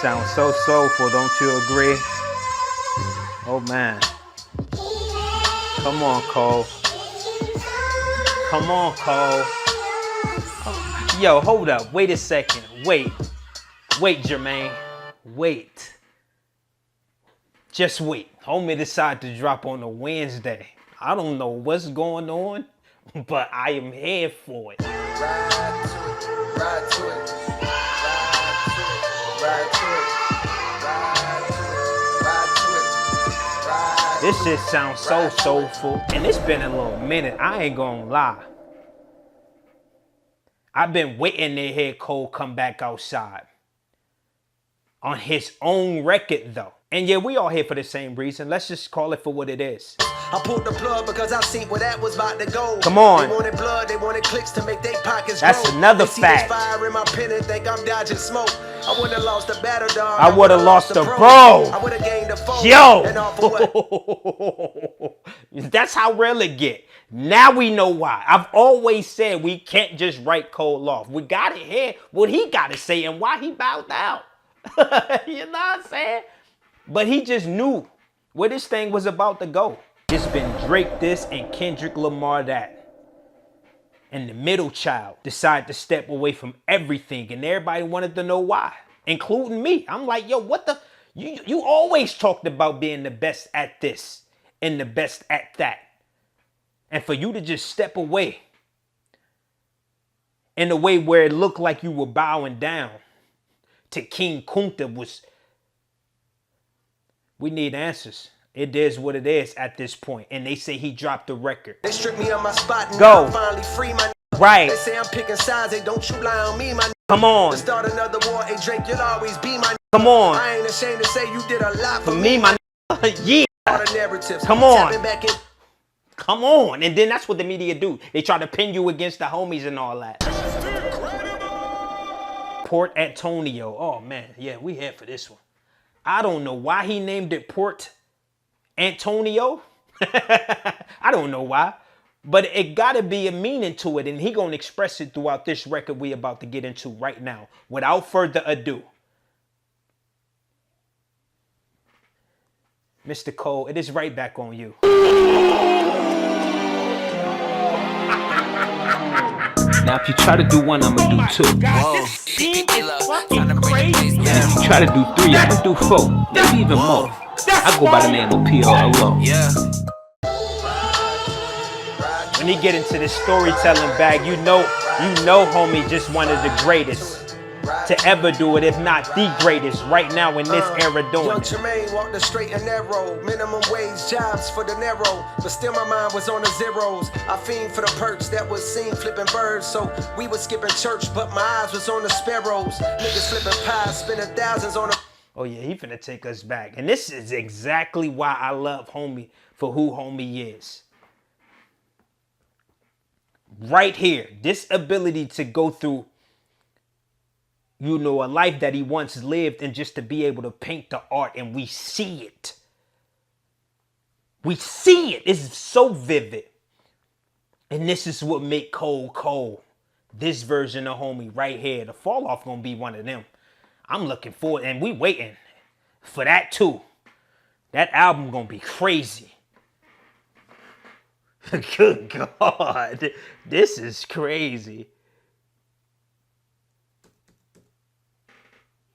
sounds so soulful, don't you agree? Oh man. Come on, Cole. Come on, Cole. Yo, hold up. Wait a second. Wait, Jermaine. Wait. Just wait. Homie decided to drop on a Wednesday. I don't know what's going on, but I am here for it. Ride to it. Ride to it. Ride to it. Ride to it. Ride to it. Ride to it. This shit sounds so soulful. And it's been a little minute. I ain't gonna lie. I've been waiting to hear Cole come back outside. On his own record, though. And yeah, we all here for the same reason. Let's just call it for what it is. I pulled the plug because I seen where that was about to go. Come on. They wanted blood, they wanted clicks to make their pockets That's grow. another they fact. See this fire in my pen and think I'm dodging smoke. I would have lost a battle dog. I would have lost a bro. I would have gained a foe. Yo. And all for what? That's how real it get. Now we know why. I've always said we can't just write Cole off. We got to hear what he got to say and why he bowed out. You know what I'm saying? But he just knew where this thing was about to go. It's been Drake this and Kendrick Lamar that. And the middle child decided to step away from everything, and everybody wanted to know why, including me. I'm like, yo, what the? You always talked about being the best at this and the best at that. And for you to just step away in a way where it looked like you were bowing down to King Kunta was... We need answers. It is what it is at this point. And they say he dropped the record. They stripped me on my spot and go. I'm finally free, my right. They say I'm picking sides, they don't you lie on me, my come on. To start another war, hey Drake, you'll always be my come on. I ain't ashamed to say you did a lot for me, my yeah. All the narratives. Come on. Back in. Come on. And then that's what the media do. They try to pin you against the homies and all that. Port Antonio. Oh man, yeah, we here for this one. I don't know why he named it Port Antonio. I don't know why. But it gotta be a meaning to it, and he gonna express it throughout this record we about to get into right now. Without further ado. Mr. Cole, it is right back on you. Now if you try to do one, I'ma do two. Whoa. Crazy. Now if you try to do three, I'ma do four. Maybe even more. I go by the name of P.O.L.O. Yeah. When he get into this storytelling bag, you know, homie, just one of the greatest to ever do it, if not the greatest, right now in this era doing young it. Jermaine walked the straight and narrow, minimum wage jobs for the narrow, but still my mind was on the zeros. I fiend for the perks that was seen flipping birds, so we was skipping church, but my eyes was on the sparrows. Niggas flipping pies, spending thousands on a... Oh yeah, he finna take us back. And this is exactly why I love homie for who homie is. Right here, this ability to go through, you know, a life that he once lived, and just to be able to paint the art and we see it. We see it. It's so vivid. And this is what make Cole Cole. This version of homie right here. The fall off gonna be one of them. I'm looking forward, and we waiting for that too. That album gonna be crazy. Good God. This is crazy.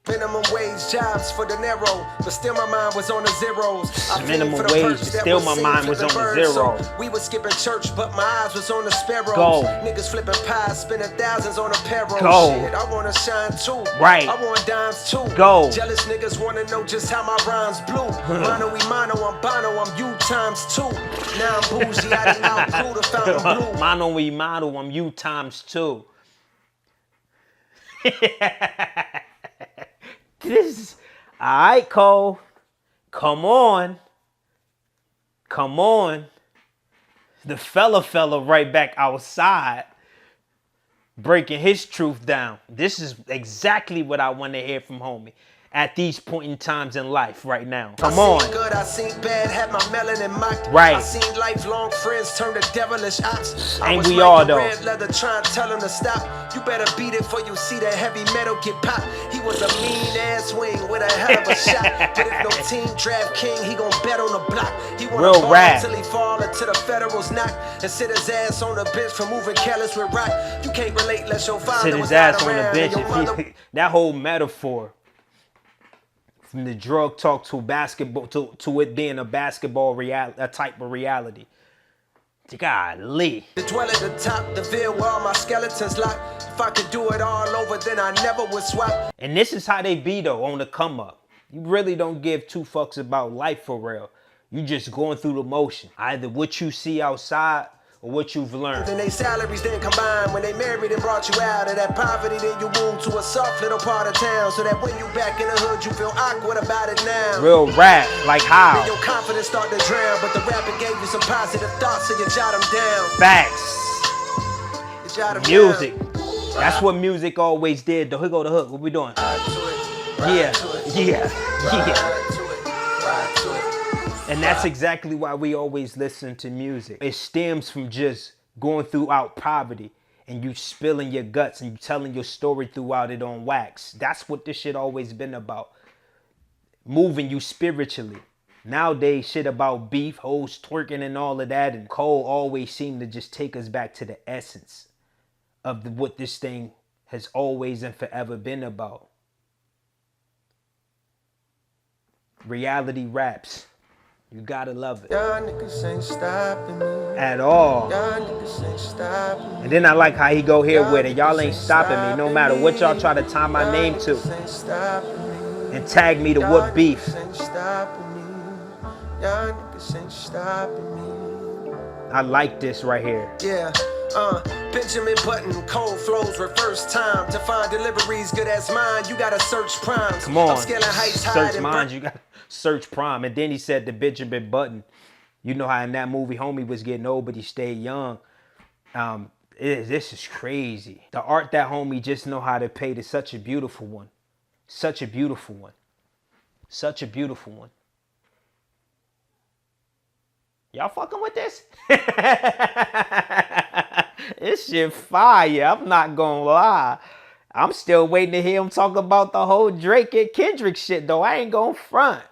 Minimum wage jobs for the narrow, but still my mind was on the zeros. Minimum wage, still my mind was on the zero. So we was skipping church, but my eyes was on the sparrows. Go. Niggas flipping pies, spending thousands on a payroll. Go. Shit, I wanna shine too. Right. I want dimes too. Go. Jealous niggas wanna know just how my rhymes blew. Mono we mono, I'm bono, I'm you times two. Now I'm bougie, I didn't outgrew the fountain blue. Mono we mono, I'm you times two. This, all right, Cole. Come on. Come on. The fella right back outside, breaking his truth down. This is exactly what I want to hear from homie. at these point in times in life right now. I Come on. seen good, I seen bad, had my melanin mocked. Right. I seen lifelong friends turn to devilish ops. I Ain't was we like all, a though? red leather trying to tell him to stop. You better beat it before you see that heavy metal get popped. He was a mean ass wing with a hell of a shot. But if no team draft king, he gon' bet on the block. He wanna Real ball rap. till he fall until the federals knock and sit his ass on the bench for moving careless with rock. You can't relate unless your father Sit was his ass not on the around bench. and your mother. That whole metaphor, from the drug talk to basketball, to it being a basketball a type of reality. Golly. To dwell at the top, the veil where all my skeletons lock. If I could do it all over, then I never would swap. And this is how they be though, on the come up. You really don't give two fucks about life for real. You just going through the motion. Either what you see outside or what you've learned. Then they salaries didn't combine. When they married and brought you out of that poverty, then you moved to a soft little part of town. So that when you back in the hood, you feel awkward about it now. Real rap, like how? Then your confidence start to drown, but the rapper gave you some positive thoughts, so you jot them down. Facts. You jot 'em Music. down. That's what music always did. Here go the hook. What we doing? Yeah. And that's exactly why we always listen to music. It stems from just going throughout poverty and you spilling your guts and you telling your story throughout it on wax. That's what this shit always been about. Moving you spiritually. Nowadays, shit about beef, hoes twerking and all of that. And Cole always seemed to just take us back to the essence of what this thing has always and forever been about. Reality raps. You gotta love it. Y'all niggas ain't stopping me. At all. Y'all niggas ain't stopping me. And then I like how he go here with it. Y'all ain't stopping me. No matter what y'all try to tie my name to. Ain't stopping me. And tag me to what beef. Y'all niggas ain't stopping me. Y'all niggas ain't stopping me. I like this right here. Yeah, Benjamin Button, cold flows, reverse time. To find deliveries good as mine, you gotta search primes. Come on. I'm scaling heights high Search and minds. You gotta search prime. And then he said the Benjamin Button. You know how in that movie, homie was getting old, but he stayed young. This is crazy. The art that homie just know how to paint is such a beautiful one. Such a beautiful one. Such a beautiful one. Y'all fucking with this? This shit fire. I'm not gonna lie. I'm still waiting to hear him talk about the whole Drake and Kendrick shit, though. I ain't gonna front.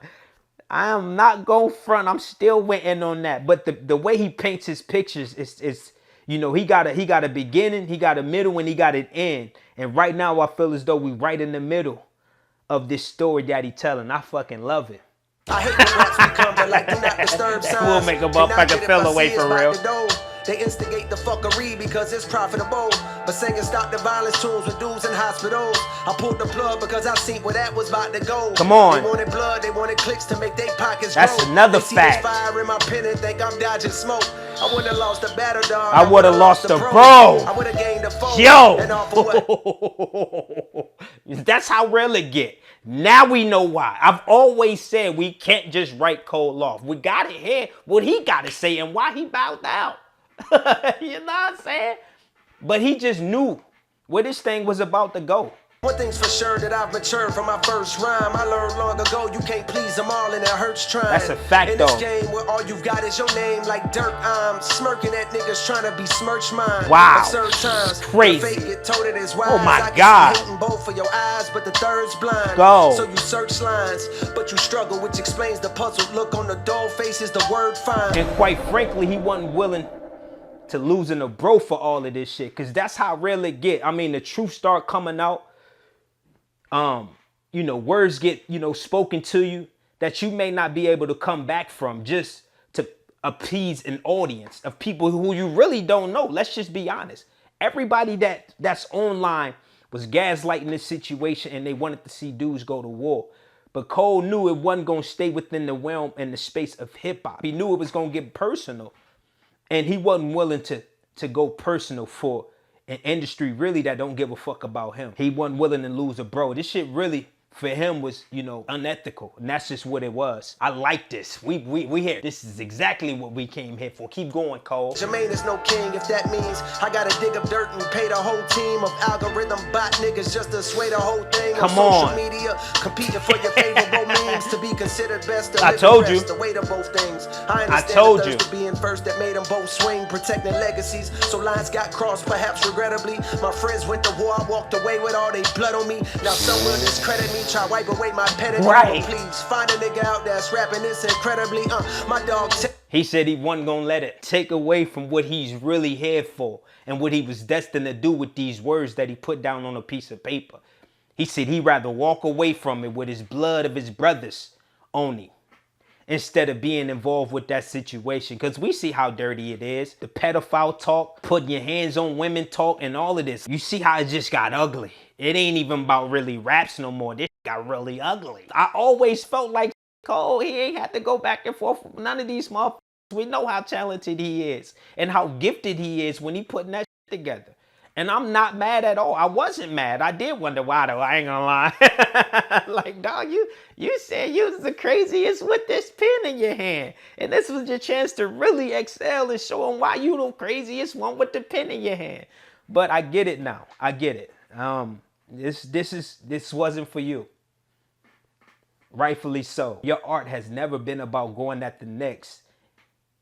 I am not gonna front. I'm still waiting on that. But the way he paints his pictures is you know, he got a beginning, he got a middle, and he got an end. And right now, I feel as though we right in the middle of this story that he telling. I fucking love it. I hate when raps become the like do not disturb signs. We'll make a motherfucker fell away for real. They instigate the fuckery because it's profitable. But singing stop the violence tunes with dudes in hospitals. I pulled the plug because I seen where that was about to go. Come on. They wanted blood, they wanted clicks to make their pockets That's grow. another they see fact. this fire in my pen and think I'm dodging smoke. I would have lost a battle dog. I would have lost a bro. I would have gained a foe. Yo. And all for what? That's how real it get. Now we know why. I've always said we can't just write Cole off. We gotta hear what he gotta say and why he bowed out. You know what I'm saying? But he just knew where this thing was about to go. One thing's for sure that I've matured from my first rhyme. I learned long ago you can't please them all and it hurts trying. That's a fact, in this though. game where all you've got is your name like dirt, I'm smirking at niggas trying to besmirch mine. Wow. Absurd times. Crazy. The fate get told it is wise. Oh my I can God. see hating both for your eyes, but the third's blind. Go. So you search lines, but you struggle, which explains the puzzled look on the dull faces, the word find. And quite frankly, he wasn't willing to losing a bro for all of this shit. Cause that's how real it get. I mean, the truth start coming out. You know, words get, you know, spoken to you that you may not be able to come back from just to appease an audience of people who you really don't know. Let's just be honest. Everybody that's online was gaslighting this situation and they wanted to see dudes go to war. But Cole knew it wasn't going to stay within the realm and the space of hip hop. He knew it was going to get personal. And he wasn't willing to go personal for an industry really that don't give a fuck about him. He wasn't willing to lose a bro. This shit really for him was, you know, unethical. And that's just what it was. I like this. We here. This is exactly what we came here for. Keep going, Cole. Jermaine is no king if that means I gotta dig up dirt and pay the whole team of algorithm bot niggas just to sway the whole thing. Come on. on. Social media competing for your favorable memes to be considered best. I told you. The weight of both things. I I told the you. thirst to being first that made them both swing, protecting legacies. So lines got crossed, perhaps regrettably. My friends went to war. I walked away with all they blood on me. Now some will discredit me, try wipe away my pedigree. Right. Please find a nigga out that's rapping this incredibly. My dog. He said he wasn't gonna let it take away from what he's really here for and what he was destined to do with these words that he put down on a piece of paper. He said he'd rather walk away from it with his blood of his brothers only, instead of being involved with that situation. Because we see how dirty it is. The pedophile talk, putting your hands on women talk, and all of this. You see how it just got ugly. It ain't even about really raps no more. This got really ugly. I always felt like Cole, he ain't had to go back and forth with none of these motherfuckers. We know how talented he is and how gifted he is when he putting that shit together. And I'm not mad at all. I wasn't mad. I did wonder why though. I ain't gonna lie. Like, dog, you said you was the craziest with this pen in your hand. And this was your chance to really excel and show them why you the craziest one with the pen in your hand. But I get it now. I get it. This wasn't for you. Rightfully so. Your art has never been about going at the next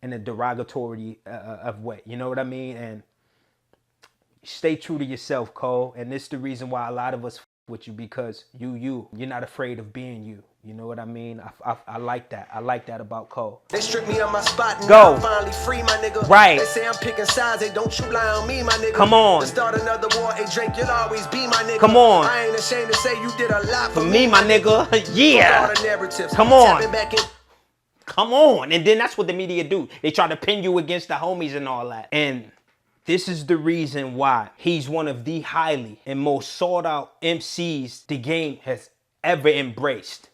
in a derogatory of way. You know what I mean? And stay true to yourself, Cole. And this is the reason why a lot of us with you, because you're not afraid of being you. You know what I mean? I like that. I like that about Cole. They strip me on my spot and go. I'm finally free, my nigga. Right. They say I'm picking sides, they don't you lie on me, my nigga. Come on. To start another war, hey Drake, you'll always be my nigga. Come on. I ain't ashamed to say you did a lot For me, my nigga. Yeah. All the narratives. Come on. Back in. Come on. And then that's what the media do. They try to pin you against the homies and all that. And this is the reason why he's one of the highly and most sought out MCs the game has ever embraced.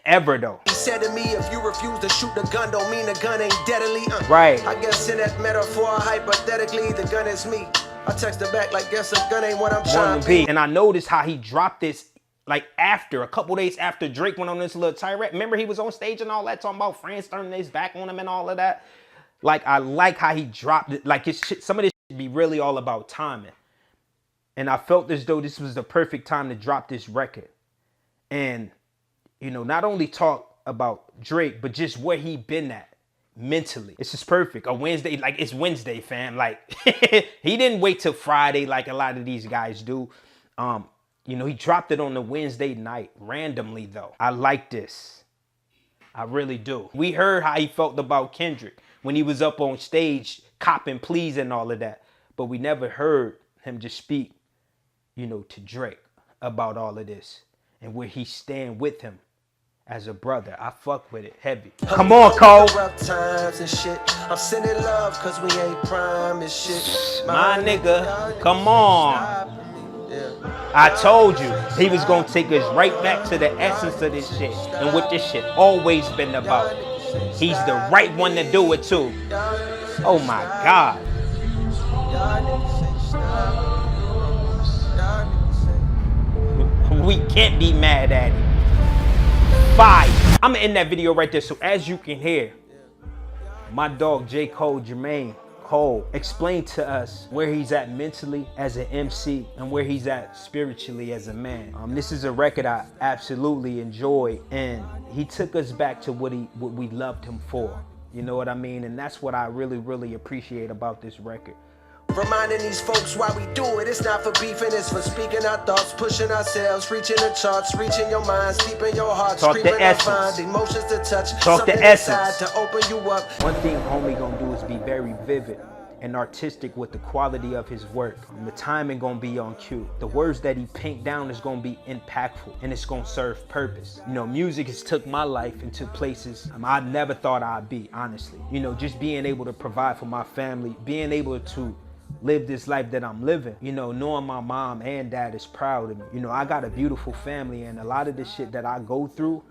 Ever though. He said to me, if you refuse to shoot the gun, don't mean the gun ain't deadly. Right. I guess in that metaphor, hypothetically, the gun is me. I texted back like, guess a gun ain't what I'm trying to be. And I noticed how he dropped this like after, a couple days after Drake went on this little tirade. Remember he was on stage and all that, talking about friends turning his back on him and all of that. Like, I like how he dropped it. Like, his shit, some of this shit be really all about timing. And I felt as though this was the perfect time to drop this record. And, you know, not only talk about Drake, but just where he been at mentally. It's just perfect. A Wednesday, like, it's Wednesday, fam. Like, he didn't wait till Friday like a lot of these guys do. You know, he dropped it on the Wednesday night, randomly, though. I like this. I really do. We heard how he felt about Kendrick when he was up on stage, copping pleas and all of that. But we never heard him just speak, you know, to Drake about all of this and where he stand with him as a brother. I fuck with it heavy. Come on, Cole. Rough times and shit. I'm sending love cause we ain't prime and shit. My nigga, come on. I told you he was gonna take us right back to the essence of this shit and what this shit always been about. He's the right one to do it too. Oh my God. We can't be mad at him. Fire. I'm gonna end that video right there. So as you can hear, my dog J. Cole Jermaine Cole explained to us where he's at mentally as an MC and where he's at spiritually as a man. This is a record I absolutely enjoy, and he took us back to what we loved him for. You know what I mean? And that's what I really, really appreciate about this record. Reminding these folks why we do it. It's not for beefing, it's for speaking our thoughts, pushing ourselves, reaching the charts, reaching your minds, deep in your heart, Talk screaming the essence. emotions to touch. Talk the essence. To open you up. One thing homie gonna do is be very vivid and artistic with the quality of his work. The timing gonna be on cue. The words that he paint down is gonna be impactful and it's gonna serve purpose. You know, music has took my life into places I never thought I'd be, honestly. You know, just being able to provide for my family, being able to live this life that I'm living, you know, knowing my mom and dad is proud of me. You know, I got a beautiful family, and a lot of the shit that I go through,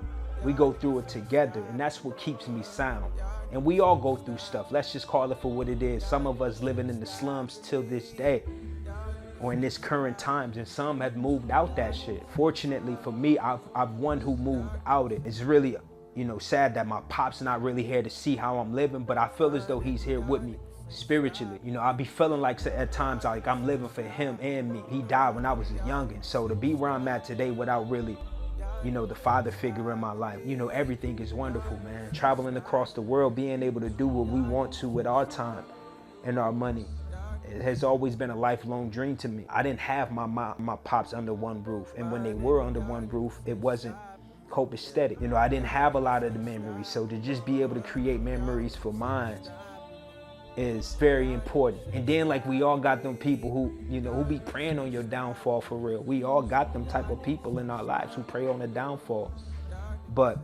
we go through it together, and that's what keeps me sound. And we all go through stuff. Let's just call it for what it is. Some of us living in the slums till this day or in this current times, and some have moved out that shit. Fortunately for me, I've one who moved out it. It's really, sad that my pop's not really here to see how I'm living, but I feel as though he's here with me spiritually. I be feeling like at times like I'm living for him and me. He died when I was a youngin', so to be where I'm at today without really the father figure in my life, everything is wonderful, man. Traveling across the world, being able to do what we want to with our time and our money, it has always been a lifelong dream to me. I didn't have my pops under one roof, and when they were under one roof, it wasn't copacetic. I didn't have a lot of the memories, so to just be able to create memories for mine is very important. And then like we all got them people who be praying on your downfall for real. We all got them type of people in our lives who pray on the downfall. But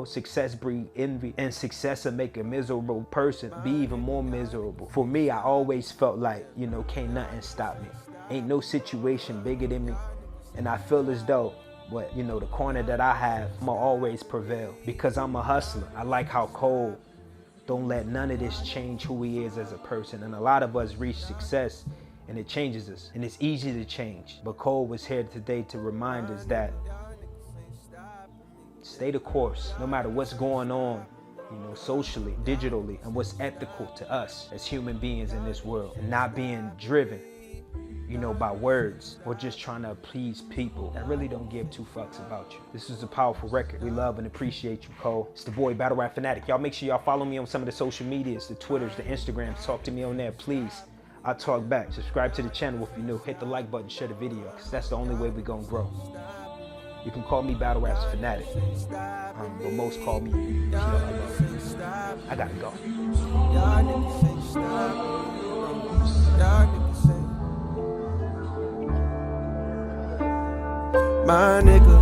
success breeds envy, and success will make a miserable person be even more miserable. For me, I always felt like, can't nothing stop me. Ain't no situation bigger than me. And I feel as though the corner that I have, I'ma always prevail because I'm a hustler. I like how Cole don't let none of this change who he is as a person. And a lot of us reach success and it changes us, and it's easy to change. But Cole was here today to remind us that stay the course, no matter what's going on, socially, digitally, and what's ethical to us as human beings in this world, and not being driven, by words or just trying to please people that really don't give two fucks about you. This is a powerful record. We love and appreciate you, Cole. It's the boy, Battle Rap Fanatic. Y'all make sure y'all follow me on some of the social medias, the Twitters, the Instagrams. Talk to me on there, please. I'll talk back. Subscribe to the channel if you're new. Hit the like button, share the video, because that's the only way we're gonna grow. You can call me Battle Rap's Fanatic, but most call me PLO. I gotta go. My nigga.